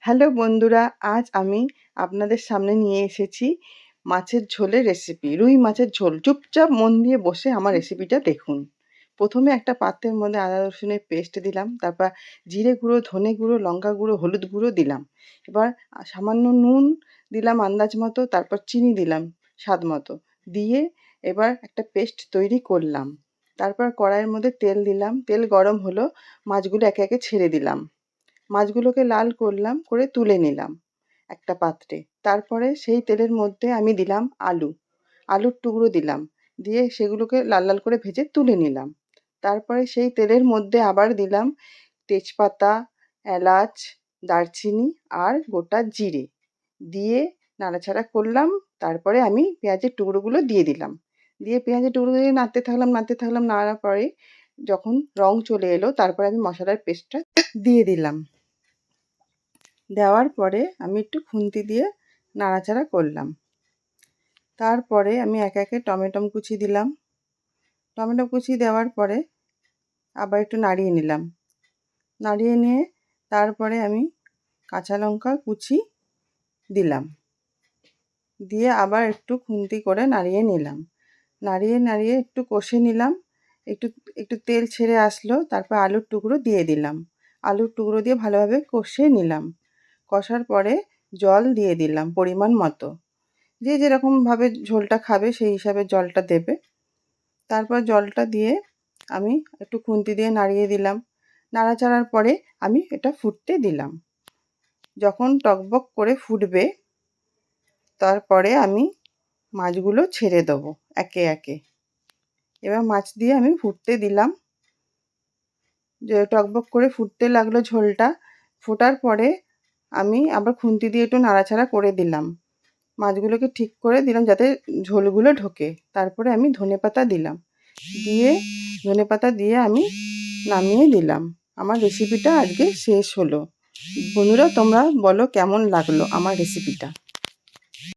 Hello বন্ধুরা, আজ আমি আপনাদের সামনে নিয়ে এসেছি মাছের ঝোলের রেসিপি। রুই মাছের ঝোল। চুপচাপ মন দিয়ে বসে আমার রেসিপিটা দেখুন। প্রথমে একটা পাত্রের মধ্যে আদা রসুনের পেস্ট দিলাম, তারপর জিরে গুঁড়ো, ধনে গুঁড়ো, লঙ্কা গুঁড়ো, হলুদ গুঁড়ো দিলাম। এবার সামান্য নুন দিলাম আন্দাজ মতো, তারপর চিনি দিলাম স্বাদ মতো। দিয়ে এবার একটা পেস্ট তৈরি করলাম। তারপর কড়াইয়ের মধ্যে তেল দিলাম, তেল গরম হলো, মাছগুলো একে একে ছেড়ে দিলাম। মাছগুলোকে লাল করলাম, করে তুলে নিলাম একটা পাত্রে। তারপরে সেই তেলের মধ্যে আমি দিলাম আলুর টুকরো দিলাম, দিয়ে সেগুলোকে লাল লাল করে ভেজে তুলে নিলাম। তারপরে সেই তেলের মধ্যে আবার দিলাম তেজপাতা, এলাচ, দারচিনি আর গোটা জিরে দিয়ে নাড়াচাড়া করলাম। তারপরে আমি পেঁয়াজের টুকরোগুলো দিয়ে দিলাম, দিয়ে পেঁয়াজের টুকরো দিয়ে নাড়তে থাকলাম। নাড়ার পরে যখন রং চলে এলো, তারপরে আমি মশলার পেস্টটা দিয়ে দিলাম। দেওয়ার পরে আমি একটু খুন্তি দিয়ে নাড়াচাড়া করলাম। তারপরে আমি একে একে টমেটো কুচি দিলাম। টমেটো কুচি দেওয়ার পরে আবার একটু নাড়িয়ে নিলাম। নাড়িয়ে নিয়ে তারপরে আমি কাঁচা লঙ্কা কুচি দিলাম, দিয়ে আবার একটু খুন্তি করে নাড়িয়ে নিলাম। নাড়িয়ে একটু কষে নিলাম। একটু একটু তেল ছেড়ে আসলো, তারপর আলুর টুকরো দিয়ে দিলাম। আলুর টুকরো দিয়ে ভালোভাবে কষে নিলাম। কষার পরে জল দিয়ে দিলাম পরিমাণ মতো। যে যেরকমভাবে ঝোলটা খাবে সেই হিসাবে জলটা দেবে। তারপর জলটা দিয়ে আমি একটু খুন্তি দিয়ে নাড়িয়ে দিলাম। নাড়াচাড়ার পরে আমি এটা ফুটতে দিলাম। যখন টকবক করে ফুটবে, তারপরে আমি মাছগুলো ছেড়ে দেবো একে একে। এবার মাছ দিয়ে আমি ফুটতে দিলাম। যে টকবক করে ফুটতে লাগলো ঝোলটা। ফোটার পরে আমি আবার খুন্তি দিয়ে একটু নাড়াচাড়া করে দিলাম। মাছগুলোকে ঠিক করে দিলাম যাতে ঝোলগুলো ঢোকে। তারপরে আমি ধনেপাতা দিলাম, দিয়ে ধনেপাতা দিয়ে আমি নামিয়ে দিলাম। আমার রেসিপিটা আজকে শেষ হলো। বন্ধুরা, তোমরা বলো কেমন লাগলো আমার রেসিপিটা।